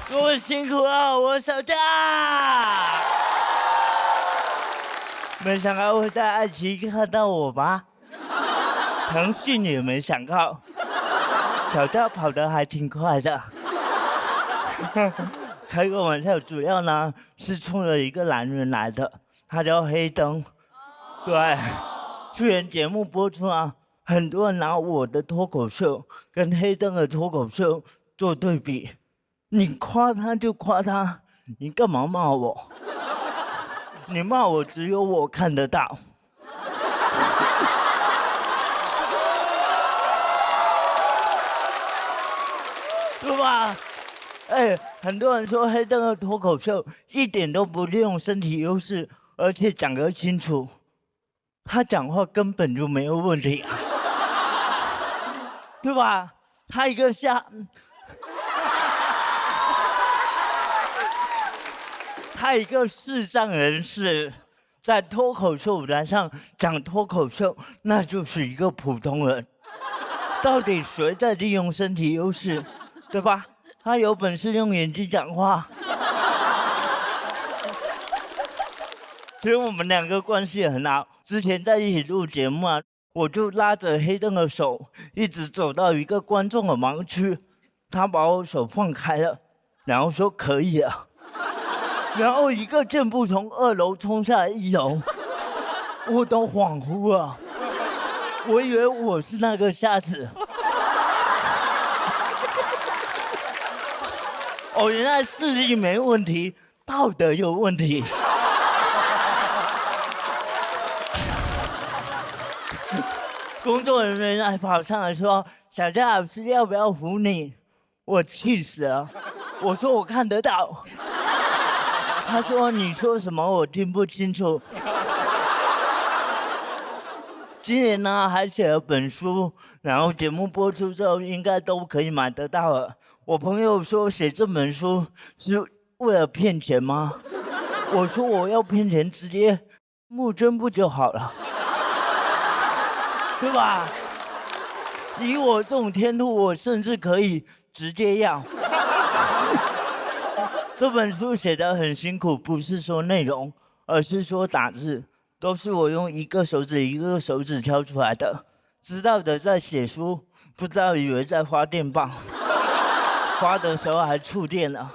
各位辛苦了，我小佳。没想到会在爱奇艺看到我吧？腾讯也没想到，小佳跑得还挺快的。开个玩笑，主要呢是冲着一个男人来的，他叫黑灯。对，去年节目播出啊，很多人拿我的脱口秀跟黑灯的脱口秀做对比。你夸他就夸他，你干嘛骂我？你骂我只有我看得到。对吧？很多人说黑灯的脱口秀一点都不利用身体优势，而且讲得清楚，他讲话根本就没有问题啊，对吧？他一个他一个视障人士，在脱口秀舞台上讲脱口秀，那就是一个普通人。到底谁在利用身体优势，对吧？他有本事用眼睛讲话。其实我们两个关系很好，之前在一起录节目啊，我就拉着黑灯的手，一直走到一个观众的盲区，他把我手放开了，然后说可以了。然后一个箭步从2楼冲下来1楼，我都恍惚了，我以为我是那个瞎子。哦，原来视力没问题，道德有问题。工作人员还跑上来说：“小佳老师要不要扶你？”我气死了，我说我看得到。他说：“你说什么？我听不清楚。”今年呢，还写了本书，然后节目播出之后，应该都可以买得到了。我朋友说写这本书是为了骗钱吗？我说我要骗钱，直接募捐不就好了，对吧？以我这种天赋，我甚至可以直接要。这本书写得很辛苦，不是说内容，而是说打字，都是我用一个手指一个手指敲出来的。知道的在写书，不知道以为在发电报，发的时候还触电了。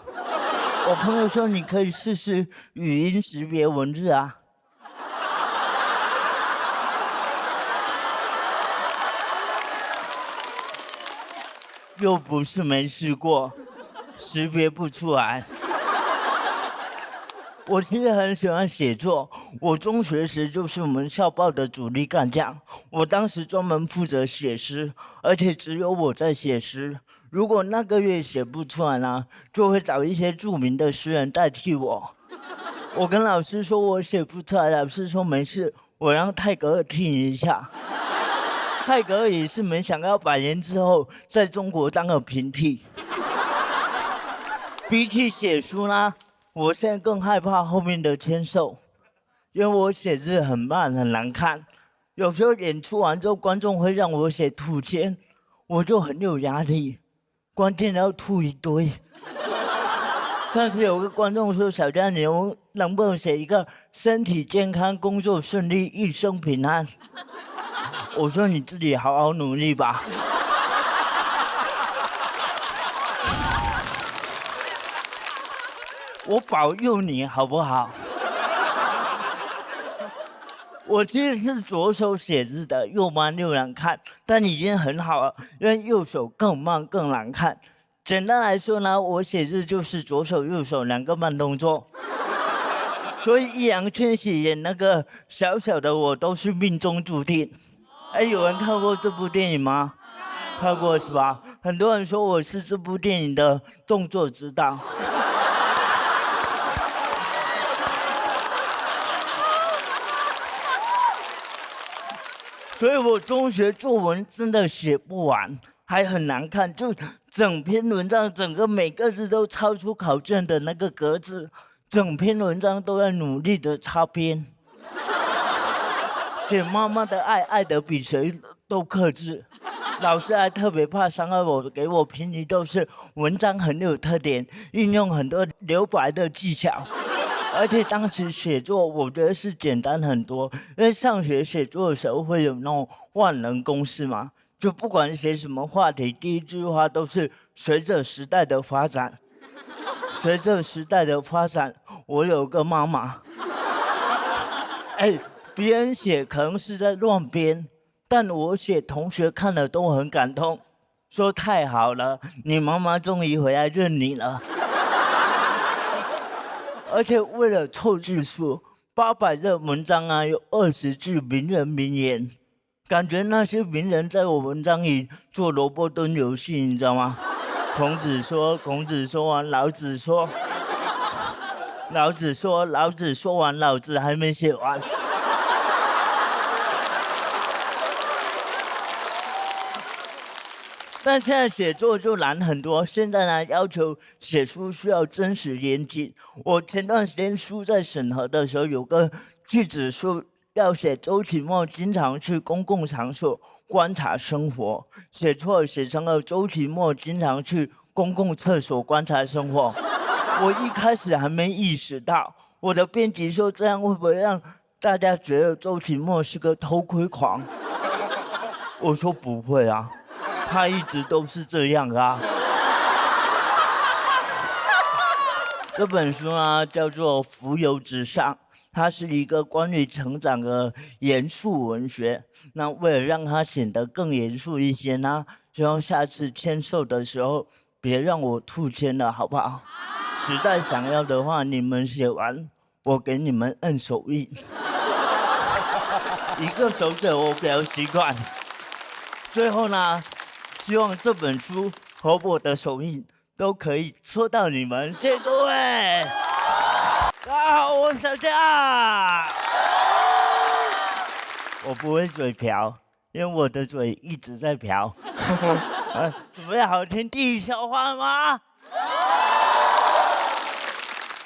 我朋友说你可以试试语音识别文字啊。又不是没试过，识别不出来。我其实很喜欢写作，我中学时就是我们校报的主力干将。我当时专门负责写诗，而且只有我在写诗。如果那个月写不出来呢，就会找一些著名的诗人代替我。我跟老师说我写不出来，老师说没事，我让泰戈尔替你一下。泰戈尔也是没想到100年之后在中国当了平替。比起写书呢，我现在更害怕后面的签售，因为我写字很慢很难看，有时候演出完之后观众会让我写吐签，我就很有压力，关键要吐一堆。上次有个观众说：“小佳，你能不能写一个身体健康、工作顺利、一生平安？”我说：“你自己好好努力吧。”我保佑你好不好？我其实是左手写字的，又慢又难看，但已经很好了，因为右手更慢更难看。简单来说呢，我写字就是左手右手2个慢动作。所以易烊千玺演那个小小的我都是命中注定。有人看过这部电影吗？看过是吧？很多人说我是这部电影的动作指导。所以我中学作文真的写不完，还很难看，就整篇文章整个每个字都超出考卷的那个格子，整篇文章都在努力的擦边。写妈妈的爱，爱得比谁都克制，老师还特别怕伤害我，给我评语都是文章很有特点，运用很多留白的技巧。而且当时写作，我觉得是简单很多，因为上学写作的时候会有那种万能公式嘛，就不管写什么话题，第一句话都是随着时代的发展。随着时代的发展，我有个妈妈。别人写可能是在乱编，但我写同学看了都很感动，说太好了，你妈妈终于回来认你了。而且为了凑字数，800的文章啊，有20句名人名言，感觉那些名人在我文章里做萝卜蹲游戏，你知道吗？孔子说，孔子说完，老子说，老子说，老子说完，老子还没写完。但现在写作就难很多，现在呢要求写书需要真实严谨。我前段时间书在审核的时候，有个句子说要写周启墨经常去公共场所观察生活，写错写成了周启墨经常去公共厕所观察生活。我一开始还没意识到，我的编辑说这样会不会让大家觉得周启墨是个偷窥狂？我说不会啊。他一直都是这样啊。这本书啊叫做《浮游直上》，它是一个关于成长的严肃文学。那为了让它显得更严肃一些呢，希望下次签售的时候别让我吐签了，好不好？实在想要的话，你们写完，我给你们摁手印。一个手指我比较习惯。最后呢，希望这本书和我的手印都可以戳到你们，谢谢各位。大家好，我是小佳。我不会嘴瓢，因为我的嘴一直在瓢。准备好听第一笑话吗？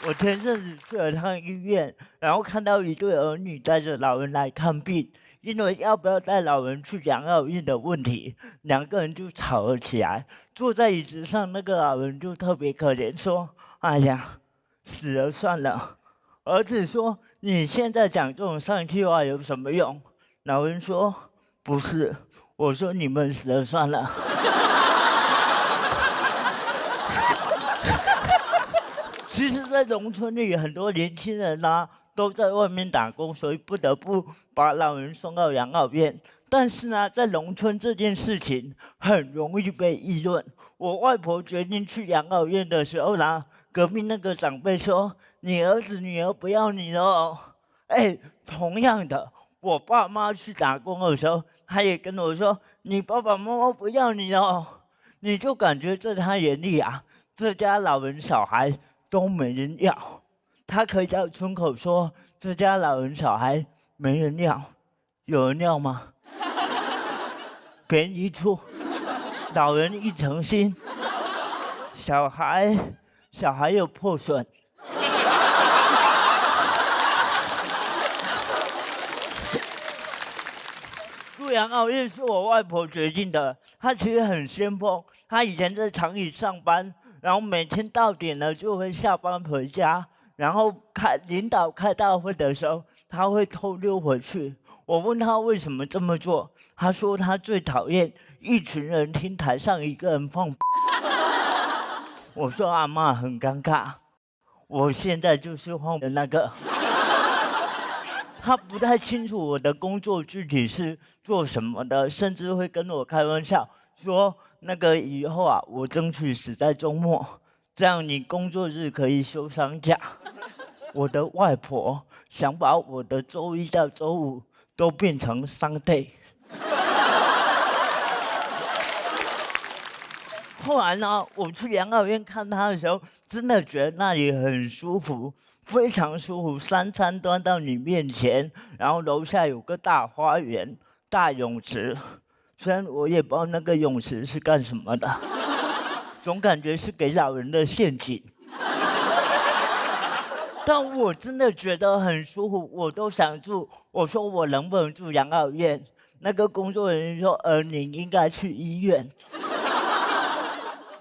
我前阵子去了趟医院，然后看到一对儿女带着老人来看病。因为要不要带老人去养老院的问题，两个人就吵了起来。坐在椅子上，那个老人就特别可怜，说：“哎呀，死了算了。”儿子说：“你现在讲这种丧气话有什么用？”老人说：“不是，我说你们死了算了。”其实，在农村里，很多年轻人啊都在外面打工，所以不得不把老人送到养老院。但是呢，在农村这件事情很容易被议论。我外婆决定去养老院的时候呢，隔壁那个长辈说：“你儿子女儿不要你了。”同样的，我爸妈去打工的时候，他也跟我说：“你爸爸妈妈不要你了。”你就感觉在他眼里啊，这家老人小孩都没人要。他可以在村口说：“这家老人小孩没人要，有人要吗？”便宜处，老人一诚心，小孩有破损。住养老院是我外婆决定的，她其实很先锋。她以前在厂里上班，然后每天到点了就会下班回家。然后领导开大会的时候，他会偷溜回去。我问他为什么这么做，他说他最讨厌一群人听台上一个人放。我说阿嬷很尴尬，我现在就是放的那个。他不太清楚我的工作具体是做什么的，甚至会跟我开玩笑说：“那个以后啊，我争取死在周末。”这样你工作日可以休丧假。我的外婆想把我的周一到周五都变成 Sunday。后来呢，我去养老院看她的时候，真的觉得那里很舒服，非常舒服。3餐端到你面前，然后楼下有个大花园、大泳池。虽然我也不知道那个泳池是干什么的。总感觉是给老人的陷阱，但我真的觉得很舒服，我都想住。我说我能不能住养老院？那个工作人员说，你应该去医院。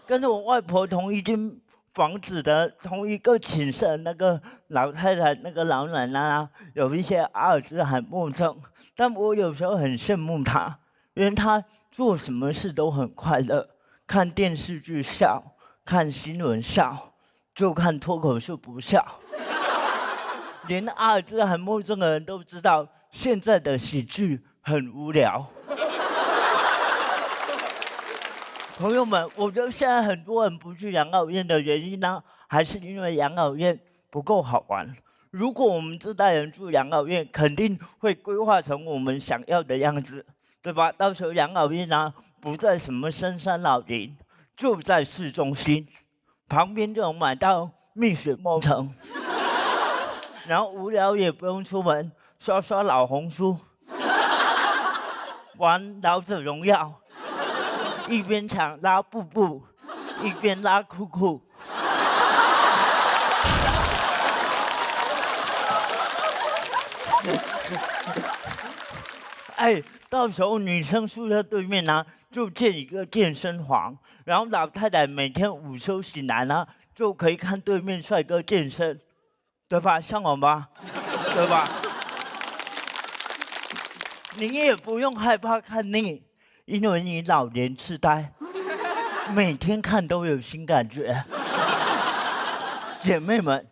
跟着我外婆同一间房子的同一个寝室，那个老太太、那个老奶奶啊，有一些阿尔兹海默症，但我有时候很羡慕她，因为她做什么事都很快乐，看电视剧笑，看新闻笑，就看脱口秀不笑。连阿尔兹海默症的人都知道，现在的喜剧很无聊。朋友们，我觉得现在很多人不去养老院的原因呢，还是因为养老院不够好玩。如果我们这代人住养老院，肯定会规划成我们想要的样子，对吧？到时候养老院呢，不在什么深山老林，就在市中心，旁边就能买到蜜雪梦城，然后无聊也不用出门，刷刷老红书，玩老者荣耀。一边抢拉布布，一边拉裤裤。哎，到时候女生宿舍对面呢，就建一个健身房，然后老太太每天午休醒来呢，就可以看对面帅哥健身，对吧？向往吧，对吧？你也不用害怕看腻。因为你老年痴呆，每天看都有新感觉。姐妹们，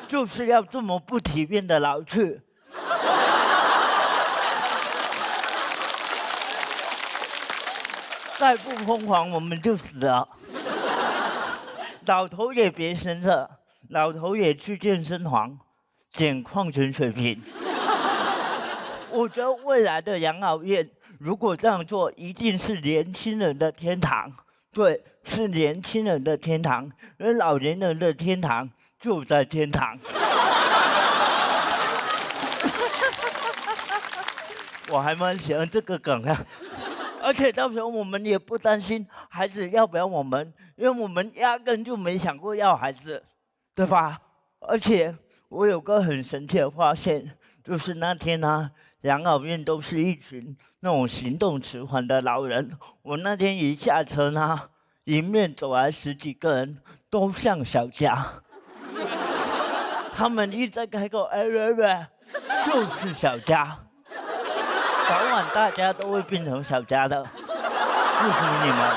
就是要这么不体面的老去。再不疯狂，我们就死了。老头也别生了，老头也去健身房捡矿泉水瓶。我觉得未来的养老院，如果这样做，一定是年轻人的天堂。对，是年轻人的天堂，而老年人的天堂就在天堂。我还蛮喜欢这个梗啊，而且到时候我们也不担心孩子要不要我们，因为我们压根就没想过要孩子，对吧？而且我有个很神奇的发现，就是那天呢，养老院都是一群那种行动迟缓的老人。我那天一下车呢，迎面走来10几个人，都像小佳。他们一直在开口，就是小佳。早晚大家都会变成小佳的，祝福你们。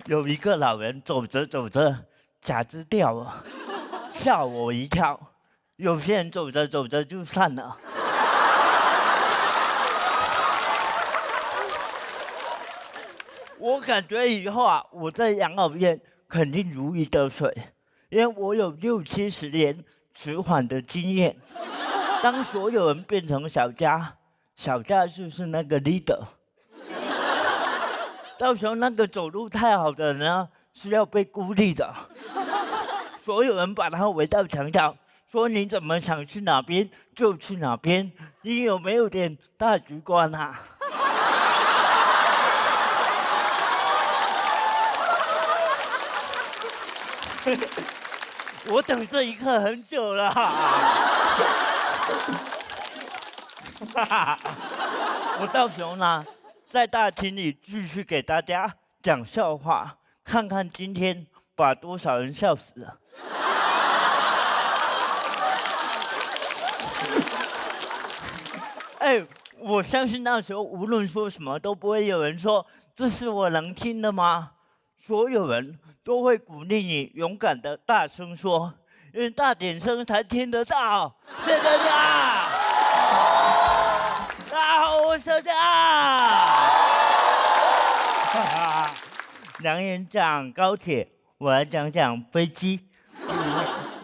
有一个老人走着走着，假肢掉了，吓我一跳。有些人走着走着就散了。我感觉以后啊，我在养老院肯定如鱼得水，因为我有60、70年迟缓的经验。当所有人变成小佳，小佳就是那个 leader。到时候那个走路太好的人呢，是要被孤立的。所有人把他围到墙角，说你怎么想去哪边就去哪边，你有没有点大局观啊？我等这一刻很久了。我到时候呢，在大厅里继续给大家讲笑话，看看今天把多少人笑死了。哎，我相信那时候无论说什么，都不会有人说这是我能听的吗？所有人都会鼓励你勇敢的大声说，因为大点声才听得到。谢谢大家。大家好，我是小佳。梁言讲高铁，我来讲讲飞机。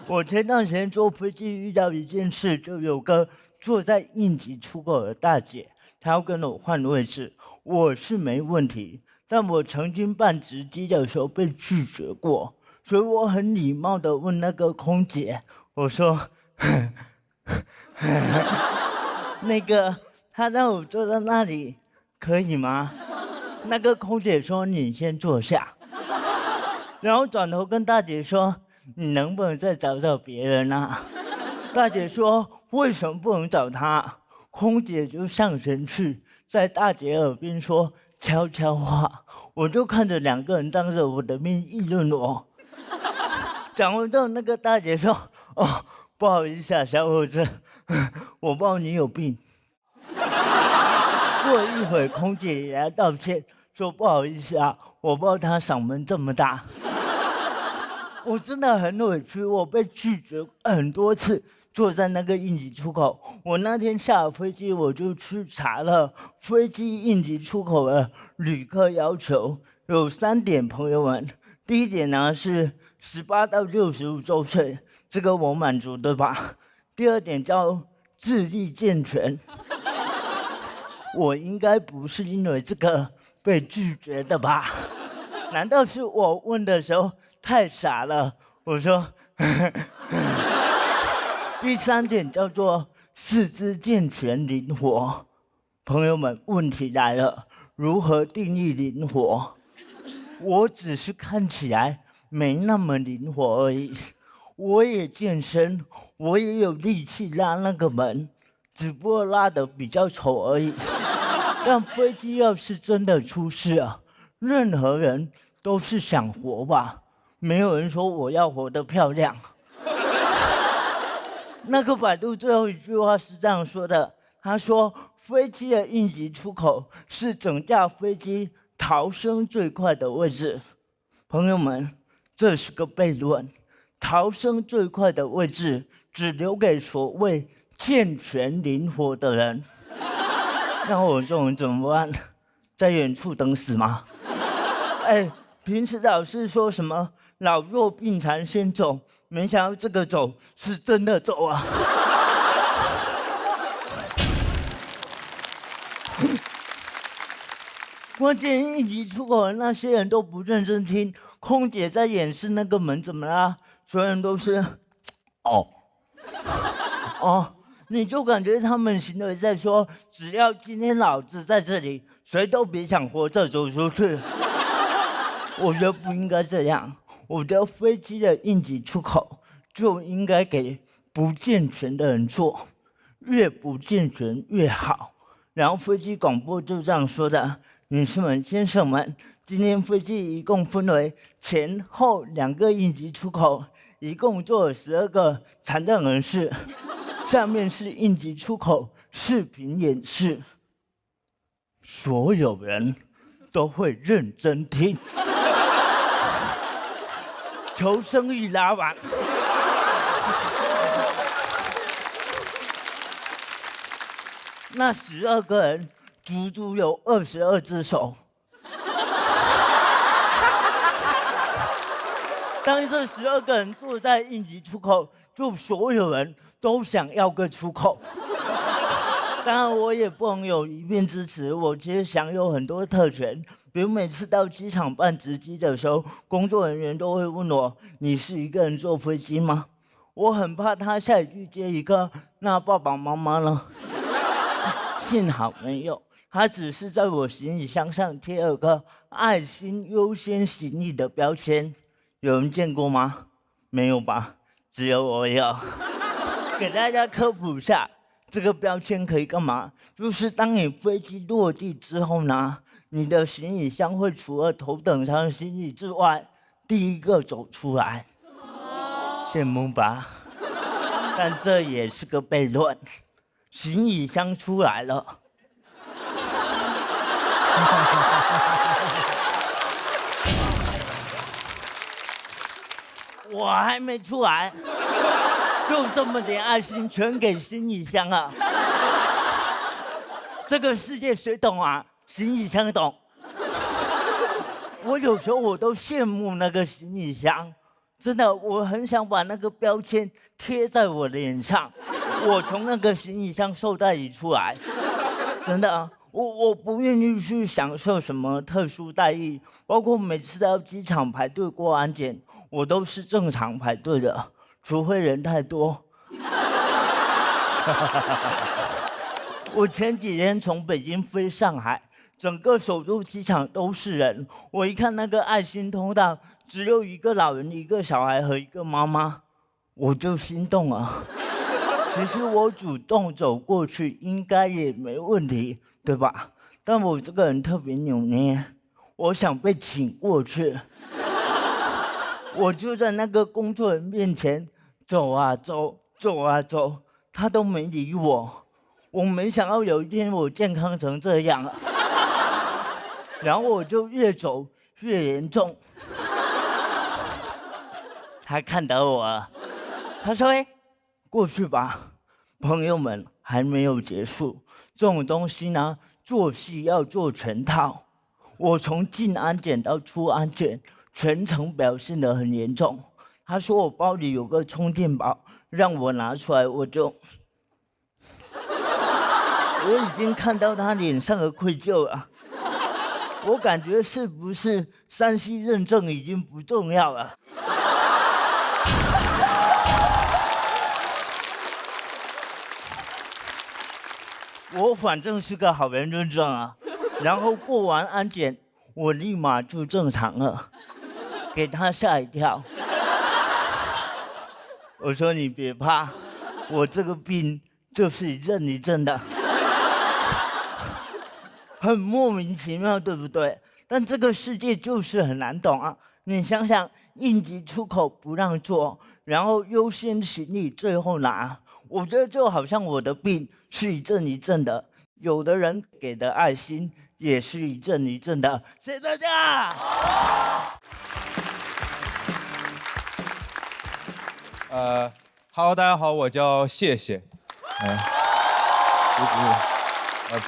我前段时间坐飞机遇到一件事，就有个坐在应急出口的大姐，她要跟我换位置，我是没问题，但我曾经办值机的时候被拒绝过，所以我很礼貌的问那个空姐，我说，那个她让我坐在那里，可以吗？那个空姐说你先坐下，然后转头跟大姐说，你能不能再找找别人啊？大姐说为什么不能找他？空姐就上前去，在大姐耳边说悄悄话，我就看着2个人当着我的面议论我。讲完之后，那个大姐说：“哦，不好意思啊，小伙子，我不知道你有病。”过了一会儿，空姐也来道歉，说：“不好意思啊，我不知道他嗓门这么大。”我真的很委屈，我被拒绝很多次，坐在那个应急出口。我那天下了飞机，我就去查了飞机应急出口的旅客要求，有3点，朋友们。第一点呢是18到65周岁，这个我满足对吧？第2点叫智力健全，我应该不是因为这个被拒绝的吧？难道是我问的时候太傻了？我说，第3点叫做四肢健全灵活。朋友们，问题来了，如何定义灵活？我只是看起来没那么灵活而已。我也健身，我也有力气拉那个门，只不过拉得比较丑而已。但飞机要是真的出事啊，任何人都是想活吧，没有人说我要活得漂亮。那个百度最后一句话是这样说的，他说飞机的应急出口是整架飞机逃生最快的位置。朋友们，这是个悖论，逃生最快的位置只留给所谓健全灵活的人。那我这种人怎么办？在远处等死吗？平时老是说什么老弱病残先走，没想到这个走是真的走啊！关键应急出口的那些人都不认真听，空姐在演示那个门怎么啦？所有人都是哦，你就感觉他们行为在说，只要今天老子在这里，谁都别想活着走出去。我觉得不应该这样，我觉得飞机的应急出口就应该给不健全的人做，越不健全越好。然后飞机广播就这样说的：女士们、先生们，今天飞机一共分为前后2个应急出口，一共坐了12个残障人士。下面是应急出口视频演示，所有人都会认真听。求生欲拉完，那12个人足足有22只手。当这12个人坐在应急出口，就所有人都想要个出口。当然，我也不能有一面之词，我其实享有很多特权。比如每次到机场办值机的时候，工作人员都会问我：“你是一个人坐飞机吗？”我很怕他下一句接一个：“那爸爸妈妈呢？”幸好没有，他只是在我行李箱上贴了个爱心优先行李的标签。有人见过吗？没有吧？只有我有。给大家科普一下，这个标签可以干嘛？就是当你飞机落地之后呢，你的行李箱会除了头等舱行李之外，第一个走出来。羡慕吧？但这也是个悖论，行李箱出来了。我还没出来，就这么点爱心全给行李箱啊！这个世界谁懂啊？行李箱懂。我有时候我都羡慕那个行李箱，真的，我很想把那个标签贴在我脸上。我从那个行李箱受袋里出来，真的啊。我不愿意去享受什么特殊待遇，包括每次到机场排队过安检，我都是正常排队的，除非人太多。我前几天从北京飞上海，整个首都机场都是人。我一看那个爱心通道，只有一个老人、一个小孩和一个妈妈，我就心动了。其实我主动走过去应该也没问题，对吧？但我这个人特别扭捏，我想被请过去。我就在那个工作人员面前走啊走，走啊走，他都没理我。我没想到有一天我健康成这样，然后我就越走越严重。他看到我了，他说：“哎，过去吧。”朋友们，还没有结束，这种东西呢，做戏要做全套。我从进安检到出安检，全程表现得很严重。他说我包里有个充电宝，让我拿出来，我已经看到他脸上的愧疚了。我感觉是不是3C 认证已经不重要了？我反正是个好人认证啊。然后过完安检，我立马就正常了，给他吓一跳。我说你别怕，我这个病就是一阵一阵的，很莫名其妙，对不对？但这个世界就是很难懂啊！你想想，应急出口不让做，然后优先行李最后拿，我觉得就好像我的病是一阵一阵的，有的人给的爱心也是一阵一阵的。谢谢大家。Hello， 大家好，我叫谢谢。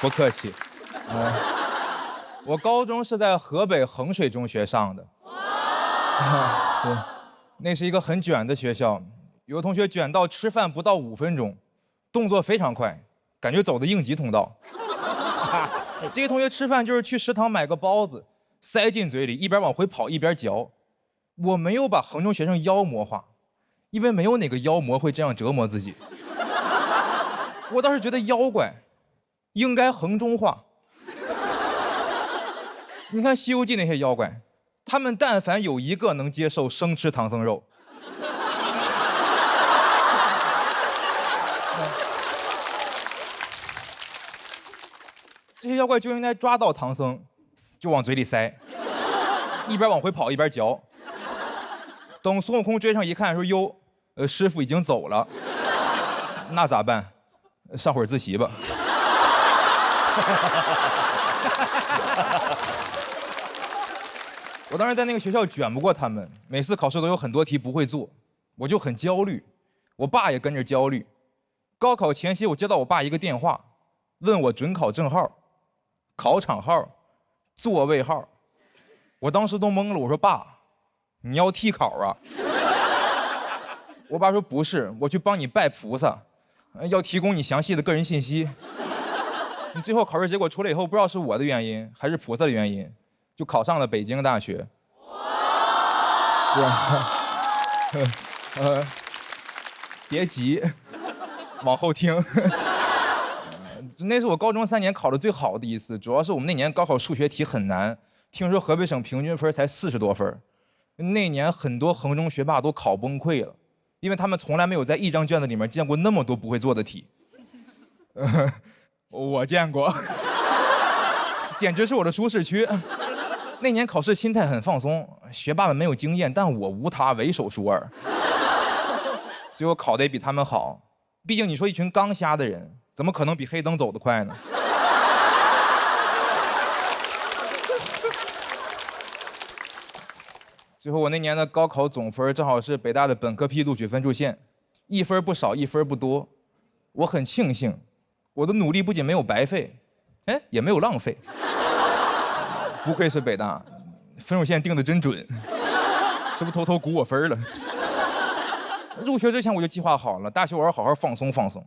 不客气。我高中是在河北衡水中学上的。对，那是一个很卷的学校，有个同学卷到吃饭不到5分钟，动作非常快，感觉走的应急通道。这个同学吃饭就是去食堂买个包子，塞进嘴里，一边往回跑一边嚼。我没有把衡中学生妖魔化，因为没有哪个妖魔会这样折磨自己。我倒是觉得妖怪应该衡中化。你看《西游记》那些妖怪，他们但凡有一个能接受生吃唐僧肉，这些妖怪就应该抓到唐僧，就往嘴里塞，一边往回跑一边嚼。等孙悟空追上一看，说：“哟，师傅已经走了，那咋办？上会儿自习吧。”我当时在那个学校卷不过他们，每次考试都有很多题不会做，我就很焦虑，我爸也跟着焦虑。高考前夕，我接到我爸一个电话，问我准考证号、考场号、座位号，我当时都懵了。我说：“爸，你要替考啊？”我爸说：“不是，我去帮你拜菩萨，要提供你详细的个人信息。”你最后考试结果出来以后，不知道是我的原因还是菩萨的原因，就考上了北京大学。别急，往后听。那是我高中3年考的最好的一次，主要是我们那年高考数学题很难，听说河北省平均分才40多分，那年很多衡中学霸都考崩溃了，因为他们从来没有在一张卷子里面见过那么多不会做的题。我见过，简直是我的舒适区。那年考试心态很放松，学霸们没有经验，但我无他，为首数2。最后考得也比他们好，毕竟你说一群刚瞎的人，怎么可能比黑灯走得快呢？最后我那年的高考总分正好是北大的本科批录取分数线，1分不少，1分不多。我很庆幸，我的努力不仅没有白费，也没有浪费。不愧是北大，分数线定得真准，是不是偷偷估我分了？入学之前我就计划好了，大学我要好好放松放松。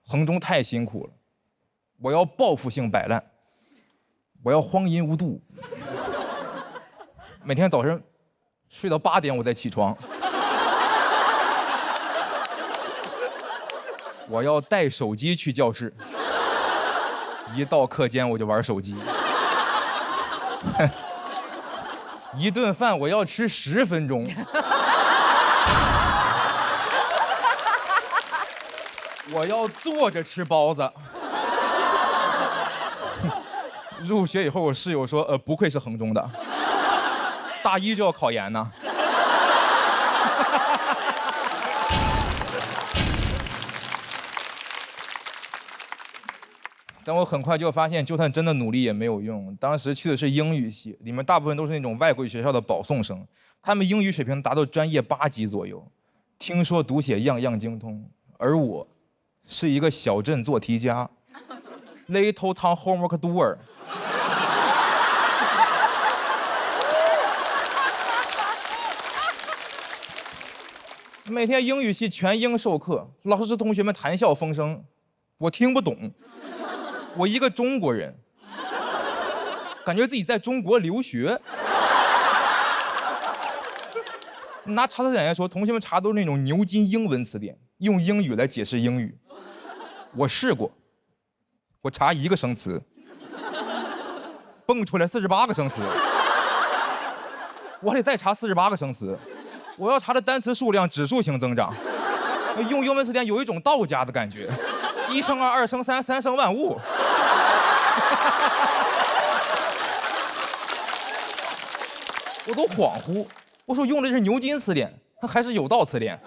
衡中太辛苦了，我要报复性摆烂，我要荒淫无度，每天早上睡到8点我再起床。我要带手机去教室，一到课间我就玩手机。一顿饭我要吃10分钟。我要坐着吃包子。入学以后，我室友说，不愧是衡中的，大一就要考研呢。但我很快就发现，就算真的努力也没有用。当时去的是英语系，里面大部分都是那种外国语学校的保送生，他们英语水平达到专业8级左右，听说读写样样精通。而我，是一个小镇做题家 ，little town homework doer。每天英语系全英授课，老师同学们谈笑风生，我听不懂。我一个中国人，感觉自己在中国留学。拿查词典来说，同学们查都是那种牛津英文词典，用英语来解释英语。我试过，我查1个生词，蹦出来48个生词，我还得再查48个生词。我要查的单词数量指数型增长。用英文词典有一种道家的感觉，1生2，2生3，3生万物。我都恍惚，我说用的是牛津词典，它还是有道词典。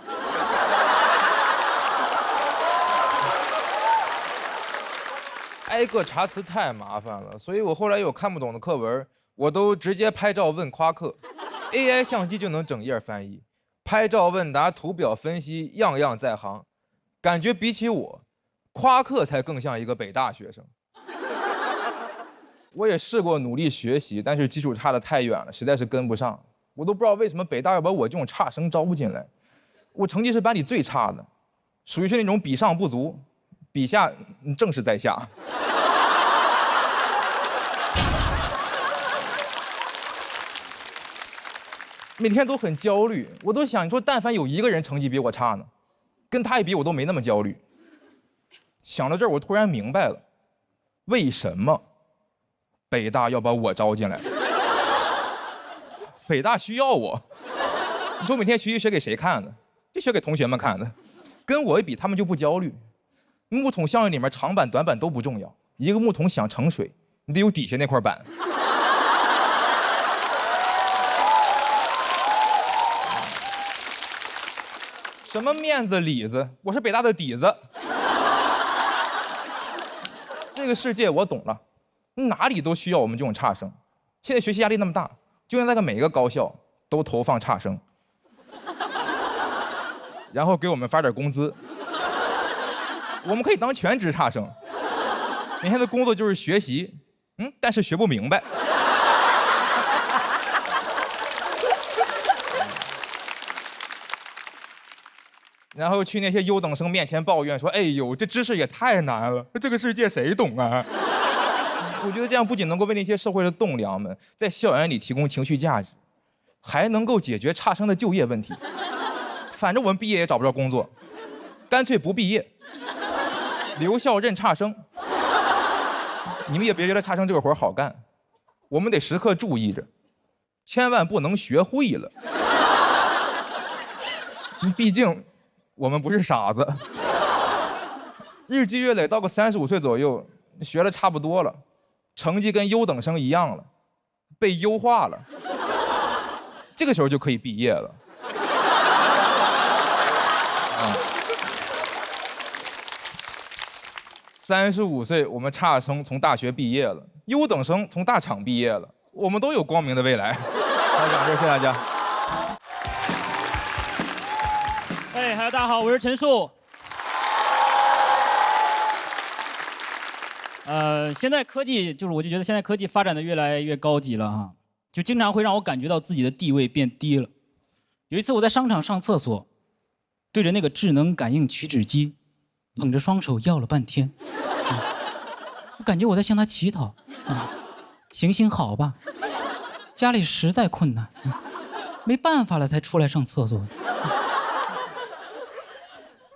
挨个查词太麻烦了，所以我后来有看不懂的课文，我都直接拍照问夸克 ，AI 相机就能整页翻译，拍照问答、图表分析，样样在行。感觉比起我，夸克才更像一个北大学生。我也试过努力学习，但是基础差得太远了，实在是跟不上。我都不知道为什么北大要把我这种差生招进来。我成绩是班里最差的，属于是那种比上不足，比下正是在下。每天都很焦虑，我都想，你说但凡有一个人成绩比我差呢，跟他一比我都没那么焦虑。想到这儿，我突然明白了，为什么北大要把我招进来。北大需要我，你说每天学习学给谁看呢？就学给同学们看的，跟我一比，他们就不焦虑。木桶效应里面长板短板都不重要，一个木桶想盛水，你得有底下那块板。什么面子里子，我是北大的底子。这个世界我懂了，哪里都需要我们这种差生。现在学习压力那么大，就应该每个高校都投放差生，然后给我们发点工资，我们可以当全职差生。每天的工作就是学习，但是学不明白。然后去那些优等生面前抱怨说：“哎呦，这知识也太难了，这个世界谁懂啊？”我觉得这样不仅能够为那些社会的栋梁们在校园里提供情绪价值，还能够解决差生的就业问题。反正我们毕业也找不着工作，干脆不毕业，留校任差生。你们也别觉得差生这个活好干，我们得时刻注意着，千万不能学会了。毕竟我们不是傻子。日积月累，到个35岁左右，学了差不多了，成绩跟优等生一样了，被优化了，这个时候就可以毕业了。35岁，我们差生从大学毕业了，优等生从大厂毕业了，我们都有光明的未来。好，掌声，谢谢大家。哎，大家好，我是陈树。现在科技我就觉得现在科技发展的越来越高级了哈，就经常会让我感觉到自己的地位变低了。有一次我在商场上厕所，对着那个智能感应取纸机，捧着双手要了半天，我感觉我在向他乞讨啊，行行好吧，家里实在困难，没办法了才出来上厕所。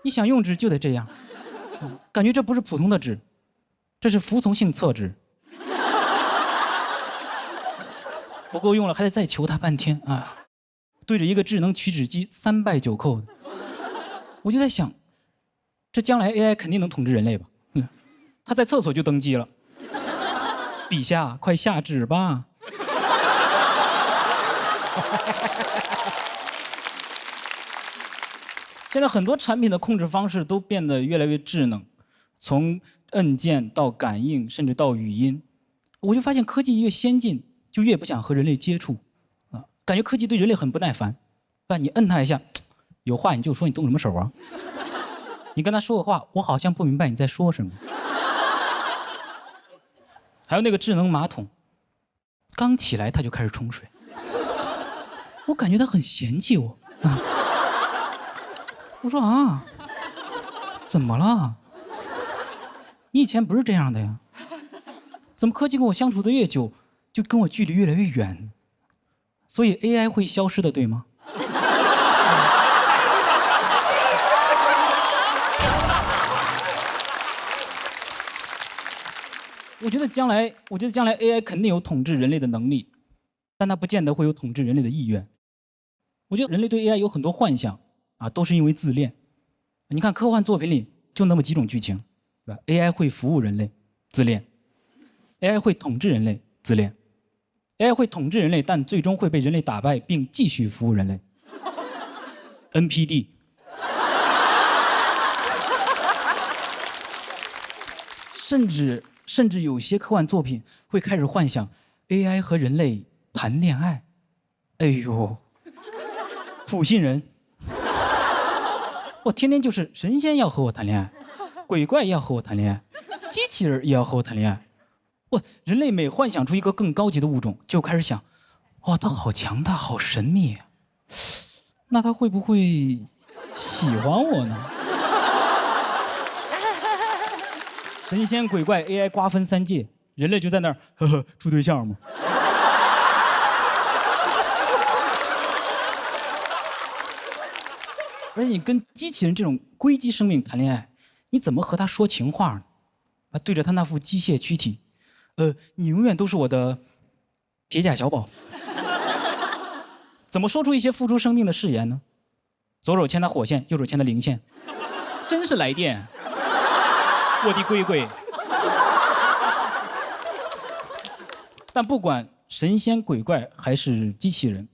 你想用纸就得这样，感觉这不是普通的纸，这是服从性厕纸。不够用了，还得再求他半天啊。对着一个智能取纸机3拜9叩的，我就在想，这将来 AI 肯定能统治人类吧？他在厕所就登机了，陛下快下旨吧。现在很多产品的控制方式都变得越来越智能，从按键到感应，甚至到语音，我就发现科技越先进，就越不想和人类接触，啊，感觉科技对人类很不耐烦，吧？你摁它一下，有话你就说，你动什么手啊？你跟他说个话，我好像不明白你在说什么。还有那个智能马桶，刚起来它就开始冲水，我感觉它很嫌弃我啊。我说啊，怎么了？你以前不是这样的呀？怎么科技跟我相处的越久，就跟我距离越来越远？所以 AI 会消失的，对吗？我觉得将来 AI 肯定有统治人类的能力，但它不见得会有统治人类的意愿。我觉得人类对 AI 有很多幻想啊，都是因为自恋。你看科幻作品里就那么几种剧情，对吧 ？AI 会服务人类，自恋；AI 会统治人类，自恋；AI 会统治人类，但最终会被人类打败并继续服务人类。NPD。甚至有些科幻作品会开始幻想 AI 和人类谈恋爱。哎呦，普信人。我天天就是神仙要和我谈恋爱，鬼怪要和我谈恋爱，机器人也要和我谈恋爱。人类每幻想出一个更高级的物种，就开始想，哦，它好强大，好神秘啊，那它会不会喜欢我呢？神仙鬼怪 AI 瓜分3界，人类就在那儿呵呵处对象吗？而且你跟机器人这种硅基生命谈恋爱，你怎么和他说情话呢？啊，对着他那副机械躯体，你永远都是我的铁甲小宝。怎么说出一些付出生命的誓言呢？左手牵他火线，右手牵他零线，真是来电，我的龟龟。但不管神仙鬼怪还是机器人，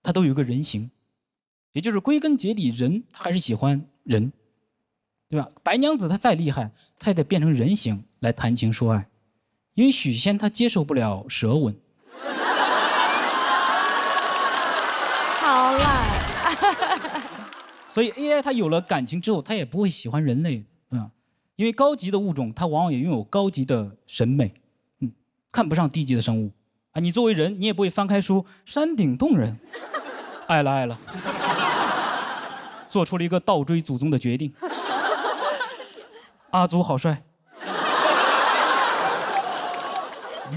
他都有一个人形。也就是归根结底，人他还是喜欢人，对吧？白娘子她再厉害，她也得变成人形来谈情说爱，因为许仙他接受不了舌吻。好烂。所以 AI 它有了感情之后，它也不会喜欢人类，对吧？因为高级的物种，它往往也拥有高级的审美，看不上低级的生物啊。你作为人，你也不会翻开书，山顶洞人，爱了爱了。做出了一个倒追祖宗的决定。阿祖好帅，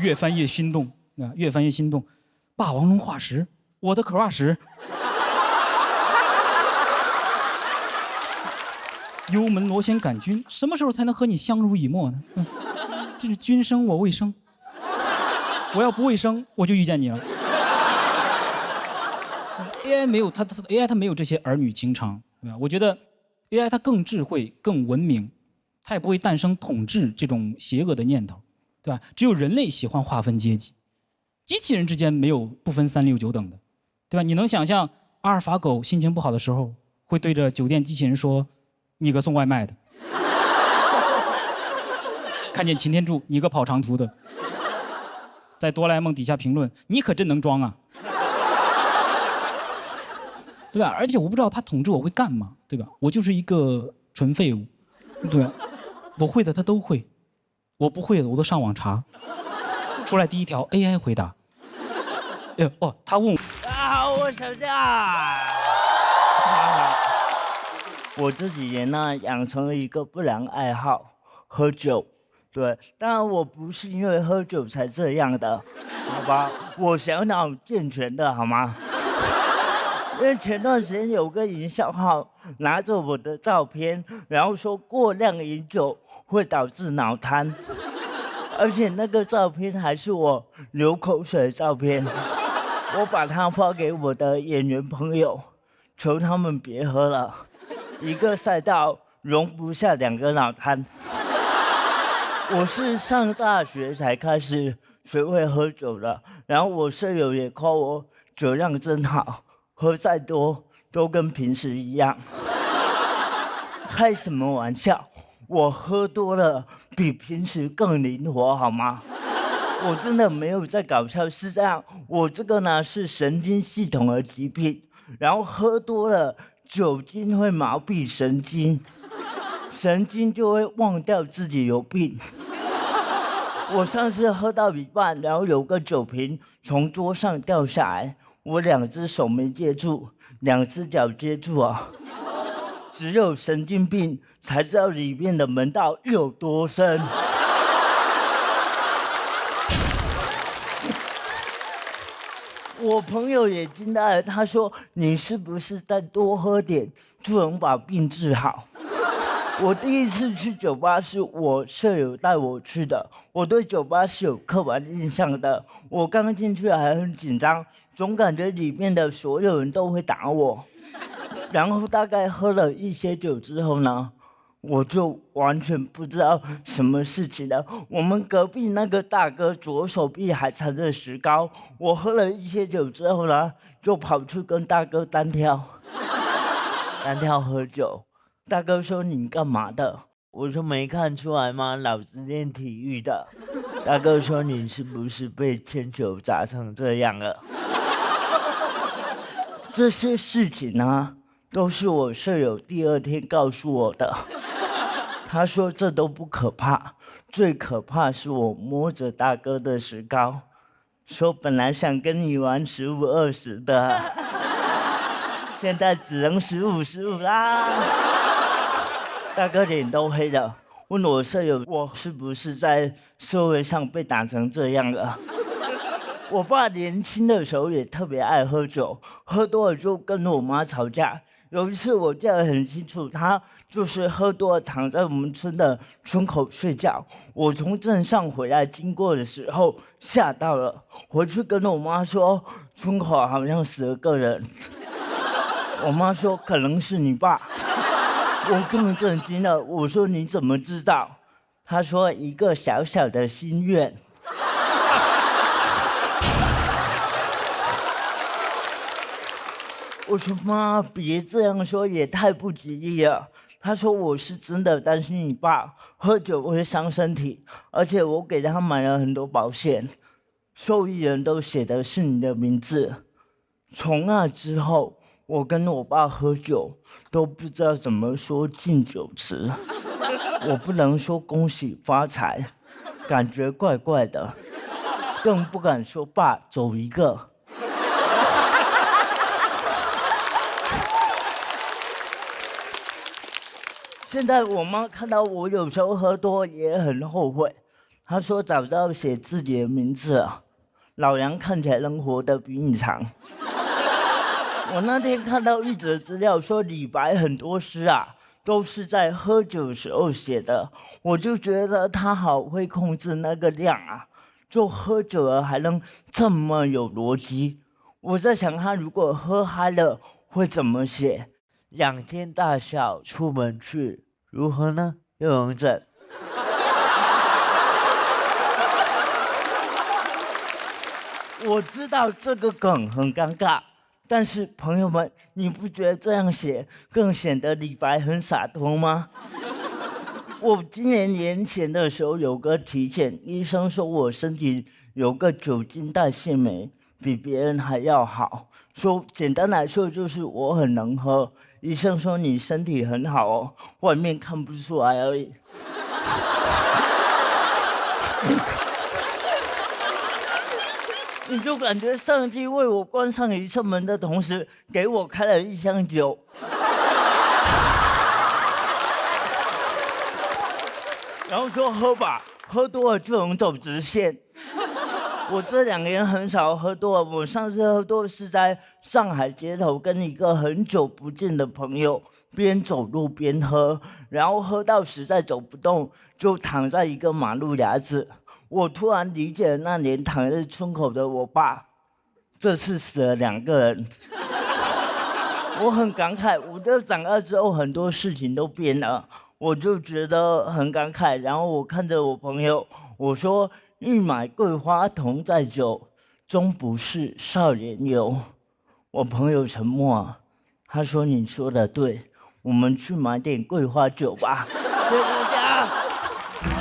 越翻越心动啊！越翻越心动，霸王龙化石，我的crush。幽门螺旋杆菌，什么时候才能和你相濡以沫呢？这是君生我未生，我要不未生，我就遇见你了。AI 没有AI 它没有这些儿女情长，对吧？我觉得 AI 它更智慧、更文明，它也不会诞生统治这种邪恶的念头，对吧？只有人类喜欢划分阶级，机器人之间没有不分3、6、9等的，对吧？你能想象阿尔法狗心情不好的时候会对着酒店机器人说：“你个送外卖的。”看见擎天柱，你个跑长途的，在哆啦 A 梦底下评论：“你可真能装啊！”对吧？而且我不知道他统治我会干嘛，对吧？我就是一个纯废物，对吧？我会的他都会，我不会的我都上网查。出来第一条 AI 回答。哎呦哦，他问我啊，我吵架。我这几年呢，养成了一个不良爱好，喝酒。对，当然我不是因为喝酒才这样的，好吧？我小脑健全的好吗？因为前段时间有个营销号拿着我的照片，然后说过量饮酒会导致脑瘫，而且那个照片还是我流口水的照片。我把它发给我的演员朋友，求他们别喝了，一个赛道容不下2个脑瘫。我是上大学才开始学会喝酒的，然后我舍友也夸我酒量真好，喝再多都跟平时一样。开什么玩笑？我喝多了比平时更灵活，好吗？我真的没有在搞笑，是这样。我这个呢是神经系统的疾病，然后喝多了，酒精会麻痹神经，神经就会忘掉自己有病。我上次喝到一半，然后有个酒瓶从桌上掉下来，我2只手没接住，2只脚接住啊。只有神经病才知道里面的门道有多深。我朋友也惊呆了，他说：“你是不是再多喝点就能把病治好？”我第一次去酒吧是我舍友带我去的，我对酒吧是有刻板印象的。我刚进去还很紧张，总感觉里面的所有人都会打我。然后大概喝了一些酒之后呢，我就完全不知道什么事情了。我们隔壁那个大哥左手臂还缠着石膏，我喝了一些酒之后呢，就跑去跟大哥单挑喝酒。大哥说：“你干嘛的？”我说：“没看出来吗？老子练体育的。”大哥说：“你是不是被铅球砸成这样了？”这些事情呢，都是我舍友第2天告诉我的。他说这都不可怕，最可怕是我摸着大哥的石膏，说本来想跟你玩15-20的，现在只能15-15啦。大哥脸都黑了，问我舍友我是不是在社会上被打成这样了。我爸年轻的时候也特别爱喝酒，喝多了就跟我妈吵架。有一次我记得很清楚，他就是喝多了躺在我们村的村口睡觉。我从镇上回来经过的时候吓到了，回去跟我妈说村口好像死了个人。我妈说可能是你爸。我更震惊了，我说你怎么知道？他说一个小小的心愿。我说妈，别这样说，也太不吉利了。他说我是真的担心你爸喝酒会伤身体，而且我给他买了很多保险，受益人都写的是你的名字。从那之后，我跟我爸喝酒都不知道怎么说敬酒词，我不能说恭喜发财，感觉怪怪的，更不敢说爸走一个。现在我妈看到我有时候喝多也很后悔，她说早知道写自己的名字啊，老杨看起来能活得比你长。我那天看到一则资料说李白很多诗啊都是在喝酒时候写的，我就觉得他好会控制那个量啊，就喝酒了还能这么有逻辑。我在想他如果喝嗨了会怎么写？仰天大笑出门去，如何呢？又能整。我知道这个梗很尴尬，但是朋友们，你不觉得这样写更显得李白很洒脱吗？我今年年前的时候有个体检，医生说我身体有个酒精代谢酶，比别人还要好。说简单来说就是我很能喝。医生说你身体很好哦，外面看不出来而已。你就感觉上帝为我关上一扇门的同时，给我开了一箱酒。然后说喝吧，喝多了就能走直线。我这2年很少喝多了，我上次喝多是在上海街头跟一个很久不见的朋友边走路边喝，然后喝到实在走不动，就躺在一个马路牙子。我突然理解了那年躺在村口的我爸，这次死了2个人。我很感慨，我觉得长大之后很多事情都变了，我就觉得很感慨。然后我看着我朋友，我说：“欲买桂花同载酒，终不是少年游。”我朋友沉默啊，他说：“你说的对，我们去买点桂花酒吧。”谢谢大家。